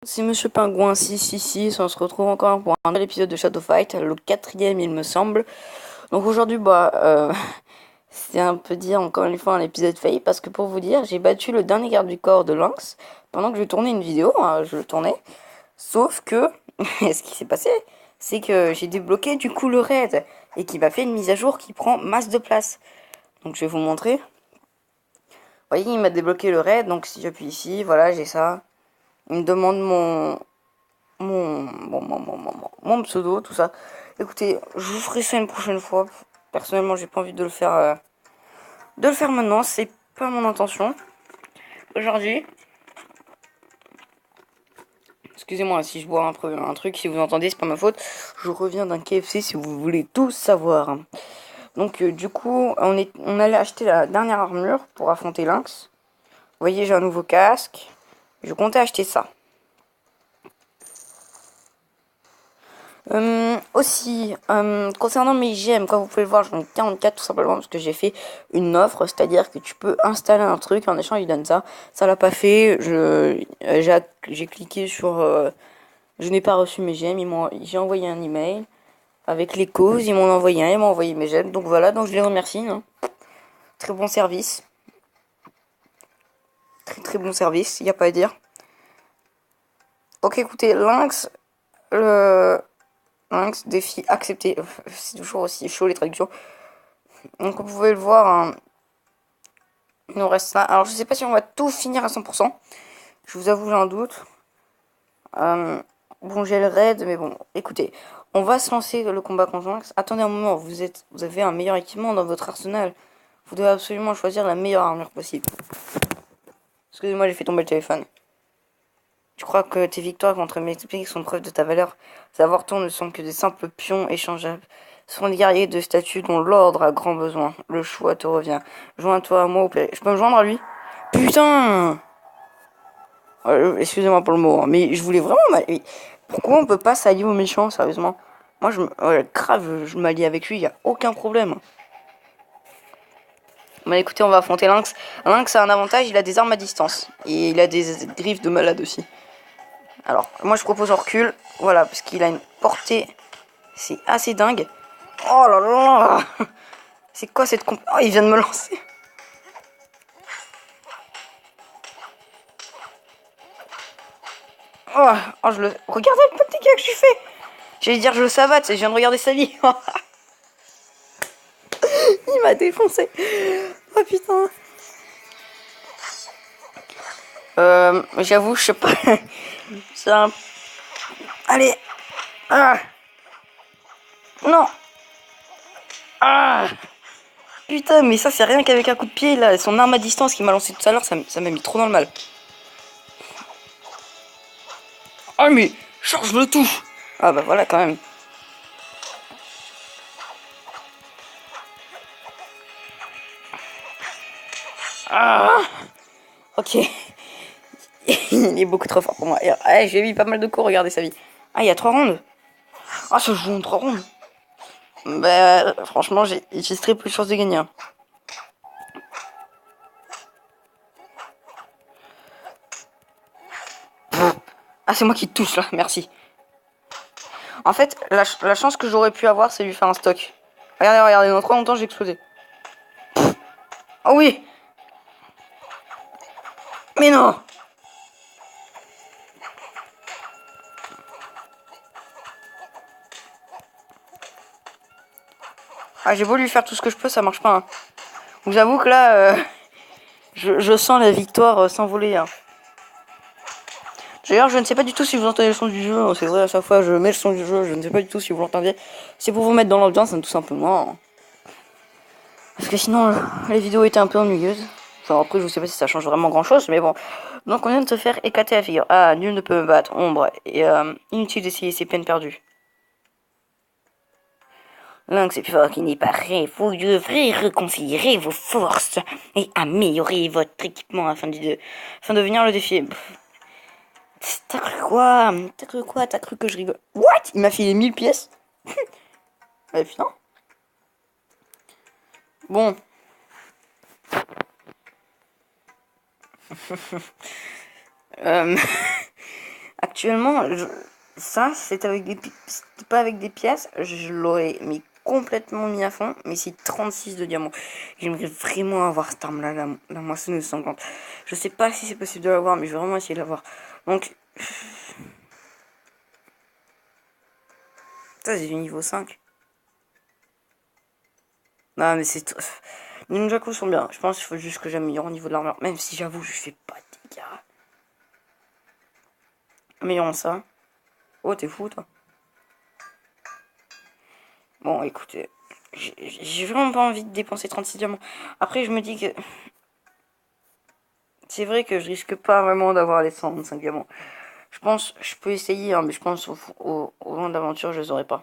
C'est Monsieur Pingouin 666, on se retrouve encore pour un nouvel épisode de Shadow Fight, le 4e il me semble. Donc aujourd'hui, c'est un peu dire encore une fois un épisode failli, parce que pour vous dire, j'ai battu le dernier garde du corps de Lynx pendant que je tournais une vidéo, je le tournais. Sauf que, ce qui s'est passé, c'est que j'ai débloqué du coup le raid, et qui m'a fait une mise à jour qui prend masse de place. Donc je vais vous montrer. Vous voyez, il m'a débloqué le raid, donc si j'appuie ici, voilà, j'ai ça. Il me demande mon pseudo, tout ça. Écoutez, je vous ferai ça une prochaine fois. Personnellement, j'ai pas envie de le faire, maintenant. C'est pas mon intention. Aujourd'hui, excusez-moi si je bois un truc, si vous entendez, c'est pas ma faute. Je reviens d'un KFC si vous voulez tout savoir. Donc, du coup, on allait acheter la dernière armure pour affronter Lynx. Vous voyez, j'ai un nouveau casque. Je comptais acheter ça. Aussi, concernant mes gemmes, comme vous pouvez le voir, j'en ai 44 tout simplement parce que j'ai fait une offre, c'est-à-dire que tu peux installer un truc, en échange il donne ça. Ça l'a pas fait, j'ai cliqué sur je n'ai pas reçu mes gemmes, j'ai envoyé un email avec les causes, ils m'ont envoyé ils m'ont envoyé mes gemmes, donc voilà, donc je les remercie, hein. Très bon service, très très bon service, il n'y a pas à dire. Donc écoutez, Lynx, défi accepté. C'est toujours aussi chaud les traductions. Donc vous pouvez le voir, hein, il nous reste là. Alors je sais pas si on va tout finir à 100%. Je vous avoue, j'ai un doute. Bon, j'ai le raid, mais bon, écoutez, on va se lancer le combat contre Lynx. Attendez un moment, vous avez un meilleur équipement dans votre arsenal. Vous devez absolument choisir la meilleure armure possible. Excusez-moi, j'ai fait tomber le téléphone. Je crois que tes victoires contre mes épiques sont preuve de ta valeur. Ces avortons ne sont que des simples pions échangeables. Ce sont des guerriers de statut dont l'ordre a grand besoin. Le choix te revient. Joins-toi à moi au plaisir. Je peux me joindre à lui? Putain! Excusez-moi pour le mot, hein, mais je voulais vraiment m'allier. Pourquoi on peut pas s'allier aux méchants, sérieusement? Moi, grave, je m'allie avec lui, y a aucun problème. Bah écoutez, on va affronter Lynx. Lynx a un avantage, il a des armes à distance. Et il a des griffes de malade aussi. Alors, moi je propose on recule. Voilà, parce qu'il a une portée. C'est assez dingue. Oh là là. C'est quoi cette comp... Oh, il vient de me lancer. Je le... Regardez le petit gars que je fais. J'allais dire je le savate, je viens de regarder sa vie. Il m'a défoncé. Oh putain. J'avoue, je sais pas. C'est un... Allez. Ah. Non. Ah. Putain, mais ça c'est rien qu'avec un coup de pied là. Son arme à distance qui m'a lancé tout à l'heure, ça m'a mis trop dans le mal. Ah mais charge le tout. Ah bah voilà quand même. Ah. Ok. Il est beaucoup trop fort pour moi. J'ai mis pas mal de coups, regardez sa vie. Ah, il y a 3 rounds. Ah, ça joue en 3 rounds. Bah, franchement, j'ai très peu de chances de gagner, hein. Ah, c'est moi qui te touche là, merci. En fait, la chance que j'aurais pu avoir, c'est lui faire un stock. Regardez, dans 3 longtemps, j'ai explosé. Oh oui. Mais non. Ah, j'ai beau lui faire tout ce que je peux, ça marche pas, hein. Vous avoue que là, je sens la victoire s'envoler, hein. D'ailleurs, je ne sais pas du tout si vous entendez le son du jeu. C'est vrai, à chaque fois, je mets le son du jeu. Je ne sais pas du tout si vous l'entendez. C'est pour vous mettre dans l'ambiance, hein, tout simplement. Parce que sinon, les vidéos étaient un peu ennuyeuses. Enfin, après, je ne sais pas si ça change vraiment grand chose, mais bon. Donc, on vient de se faire éclater la figure. Ah, nul ne peut me battre. Ombre. Et inutile d'essayer, c'est peine perdue. Lynx est plus fort qu'il n'y paraît. Vous devrez reconsidérer vos forces et améliorer votre équipement afin de venir le défier. T'as cru quoi? T'as cru que je rigole? What? Il m'a filé 1000 pièces? Ouais, putain. Bon. Actuellement, ça, c'était c'était pas avec des pièces, je l'aurais mis complètement mis à fond, mais c'est 36 de diamants. J'aimerais vraiment avoir cette arme-là, la moissonneuse sanglante. Je sais pas si c'est possible de l'avoir, mais je vais vraiment essayer de l'avoir. Donc, ça, j'ai du niveau 5. Non, mais c'est... Les Nunchaku sont bien. Je pense qu'il faut juste que j'améliore au niveau de l'armure. Même si j'avoue, je fais pas de dégâts. Améliorons ça. Oh, t'es fou, toi. Bon, écoutez. J'ai vraiment pas envie de dépenser 36 diamants. Après, je me dis que... C'est vrai que je risque pas vraiment d'avoir les 125 diamants. Je pense, je peux essayer, hein, mais je pense au vent d'aventure, je les aurai pas.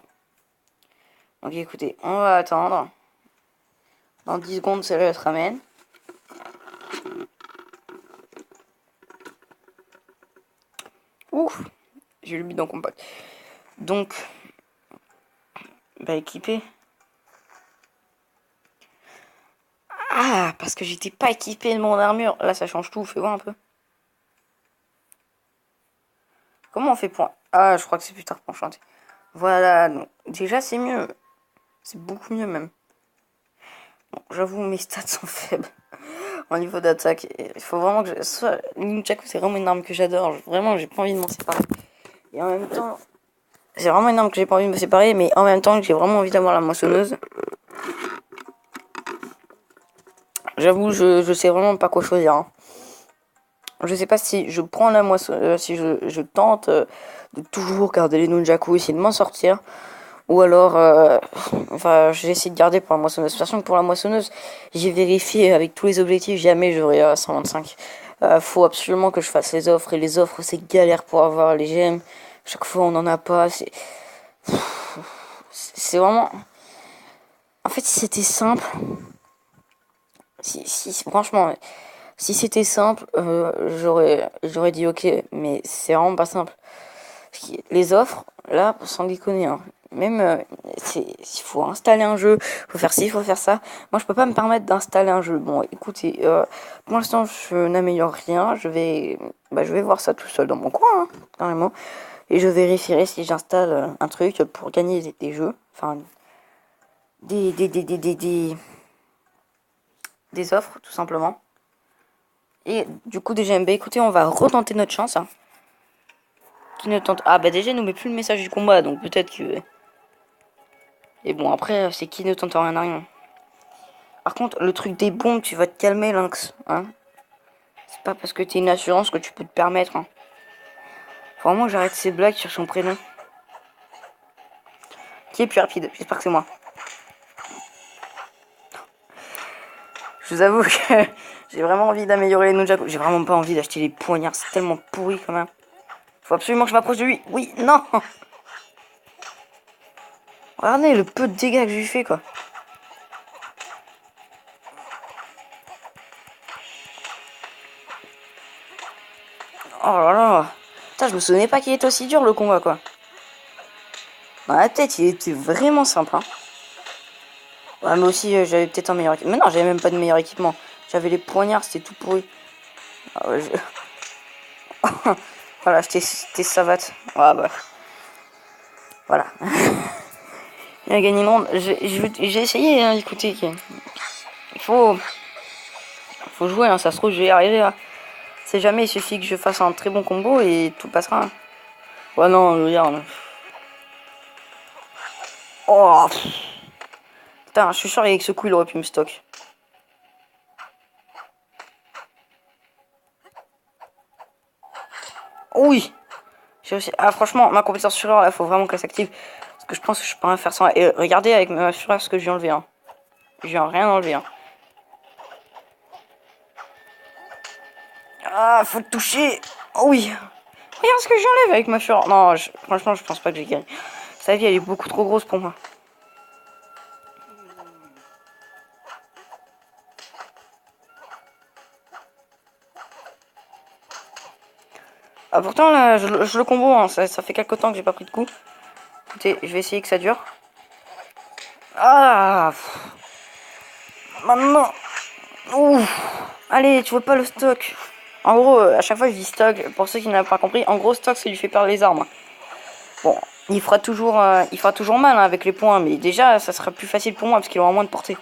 Donc écoutez, on va attendre. Dans 10 secondes, celle-là se ramène. Ouf, j'ai le bidon compact. Donc, bah équipé. Ah, parce que j'étais pas équipé de mon armure. Là, ça change tout. Fais voir un peu. Comment on fait pour... Ah, je crois que c'est plus tard pour enchanter. Voilà, donc, déjà c'est mieux. C'est beaucoup mieux même. Bon, j'avoue, mes stats sont faibles. Au niveau d'attaque, il faut vraiment que soit Nunchaku, c'est vraiment une arme que j'adore. Vraiment, j'ai pas envie de m'en séparer. Et en même temps, c'est vraiment une arme que j'ai pas envie de me séparer, mais en même temps que j'ai vraiment envie d'avoir la moissonneuse. J'avoue, je sais vraiment pas quoi choisir. Hein. Je sais pas si je prends la moissonneuse, si je tente de toujours garder les Nunchaku, essayer de m'en sortir. Ou alors, enfin, j'essaie de garder pour la moissonneuse. De toute façon, pour la moissonneuse, j'ai vérifié avec tous les objectifs, jamais j'aurai 125. Faut absolument que je fasse les offres. Et les offres, c'est galère pour avoir les gemmes. Chaque fois, on n'en a pas. C'est vraiment... En fait, si c'était simple... franchement, si c'était simple, j'aurais dit ok. Mais c'est vraiment pas simple. Les offres, là, sans déconner, hein. Même, il faut installer un jeu, faut faire ci, faut faire ça. Moi, je peux pas me permettre d'installer un jeu. Bon, écoutez, pour l'instant, je n'améliore rien. Je vais voir ça tout seul dans mon coin, hein, carrément. Et je vérifierai si j'installe un truc pour gagner des jeux. Enfin, des offres, tout simplement. Et du coup, déjà, bah, écoutez, on va retenter notre chance, hein. Qui ne tente... Ah, bah déjà, il nous met plus le message du combat, donc peut-être que... Et bon, après, c'est qui ne tente rien à rien. Par contre, le truc des bombes, tu vas te calmer, Lynx. Hein, c'est pas parce que t'es une assurance que tu peux te permettre. Hein. Faut vraiment que j'arrête ces blagues sur son prénom. Qui est plus rapide? J'espère que c'est moi. Je vous avoue que j'ai vraiment envie d'améliorer les Nunchaku. J'ai vraiment pas envie d'acheter les poignards. C'est tellement pourri quand même. Faut absolument que je m'approche de lui. Oui, non. Regardez le peu de dégâts que je lui fais, quoi. Oh là là. Putain, je me souvenais pas qu'il était aussi dur le combat, quoi. Dans la tête, il était vraiment simple, hein. Ouais, mais aussi, j'avais peut-être un meilleur équipement. Mais non, j'avais même pas de meilleur équipement. J'avais les poignards, c'était tout pourri. Ah ouais, voilà, j'étais savate. Ouais, bah. Voilà. Il a gagné une ronde. J'ai essayé, hein, écoutez. Il faut jouer, hein, ça se trouve, je vais y arriver. Hein. C'est jamais, il suffit que je fasse un très bon combo et tout passera. Hein. Ouais, non, regarde. Oh, putain, je suis sûr qu'avec ce coup, il aurait pu me stock. Oui. Ah, franchement, ma compétence fureur, là, faut vraiment qu'elle s'active. Parce que je pense que je peux rien faire sans. Et regardez avec ma fureur ce que j'ai enlevé. Hein. J'ai rien enlevé. Hein. Ah, faut te toucher. Oh oui. Regarde ce que j'enlève avec ma fureur. Non, franchement, je pense pas que j'ai gagné. Sa vie, elle est beaucoup trop grosse pour moi. Ah, pourtant, là, je le combo. Hein. Ça fait quelque temps que j'ai pas pris de coup. Écoutez, je vais essayer que ça dure. Ah. Maintenant. Ouh. Allez, tu vois pas le stock. En gros, à chaque fois je dis stock, pour ceux qui n'ont pas compris, en gros stock ça lui fait perdre les armes. Bon, il fera toujours mal hein, avec les points, mais déjà ça sera plus facile pour moi parce qu'il aura moins de portée.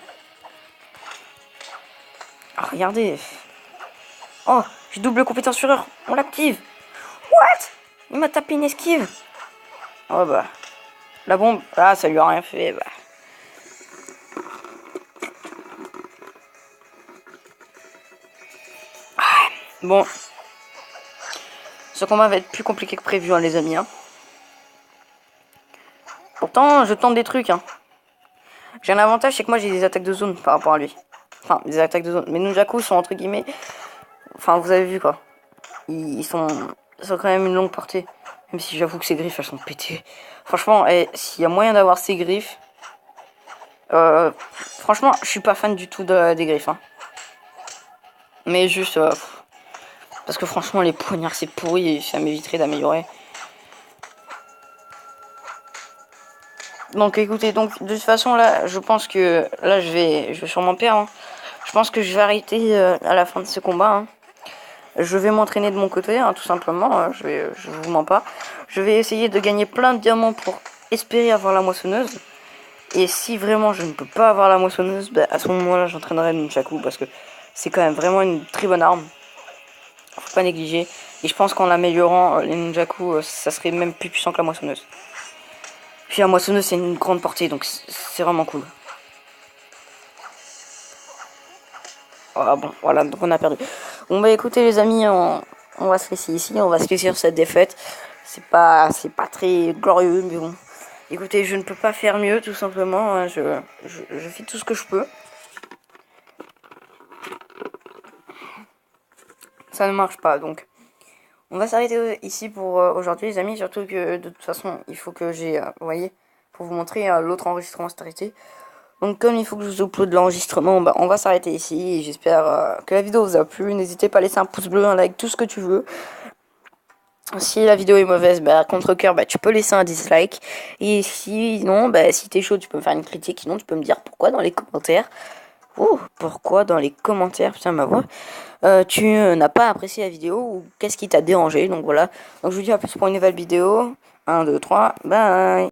Ah, regardez. Oh, j'ai double compétence fureur, on l'active. What? Il m'a tapé une esquive. Oh bah, la bombe, ah ça lui a rien fait, bah. Bon, ce combat va être plus compliqué que prévu, hein, les amis. Hein. Pourtant, je tente des trucs. Hein. J'ai un avantage, c'est que moi j'ai des attaques de zone par rapport à lui. Enfin, des attaques de zone. Mes Nunjaku sont entre guillemets. Enfin, vous avez vu quoi. Ils sont quand même une longue portée. Même si j'avoue que ces griffes elles sont pétées. Franchement, s'il y a moyen d'avoir ces griffes. Franchement, je suis pas fan du tout des griffes. Hein. Mais juste. Parce que franchement, les poignards c'est pourri et ça m'éviterait d'améliorer. Donc écoutez, donc de toute façon là, je pense que là je vais sûrement perdre. Hein. Je pense que je vais arrêter à la fin de ce combat. Hein. Je vais m'entraîner de mon côté, hein, tout simplement. Hein. Je vous mens pas. Je vais essayer de gagner plein de diamants pour espérer avoir la moissonneuse. Et si vraiment je ne peux pas avoir la moissonneuse, bah, à ce moment-là j'entraînerai le Nunchaku parce que c'est quand même vraiment une très bonne arme. Faut pas négliger. Et je pense qu'en l'améliorant, les Nunchaku, ça serait même plus puissant que la moissonneuse. Puis la moissonneuse c'est une grande portée donc c'est vraiment cool. Ah bon, voilà, donc on a perdu. Bon bah écoutez les amis, on va se laisser ici, on va se laisser sur cette défaite. C'est pas très glorieux, mais bon. Écoutez, je ne peux pas faire mieux, tout simplement. Hein, je fais tout ce que je peux. Ça ne marche pas, donc on va s'arrêter ici pour aujourd'hui les amis. Surtout que de toute façon, il faut que j'ai, vous voyez, pour vous montrer l'autre enregistrement s'est arrêté. Donc comme il faut que je vous upload l'enregistrement, bah, on va s'arrêter ici. J'espère que la vidéo vous a plu. N'hésitez pas à laisser un pouce bleu, un like, tout ce que tu veux. Si la vidéo est mauvaise, bah, contre cœur, bah, tu peux laisser un dislike. Et sinon, bah, si t'es chaud, tu peux me faire une critique. Sinon, tu peux me dire pourquoi dans les commentaires. Oh, pourquoi dans les commentaires, putain, ma voix, tu n'as pas apprécié la vidéo ou qu'est-ce qui t'a dérangé. Donc voilà. Donc je vous dis à plus pour une nouvelle vidéo. 1, 2, 3, bye.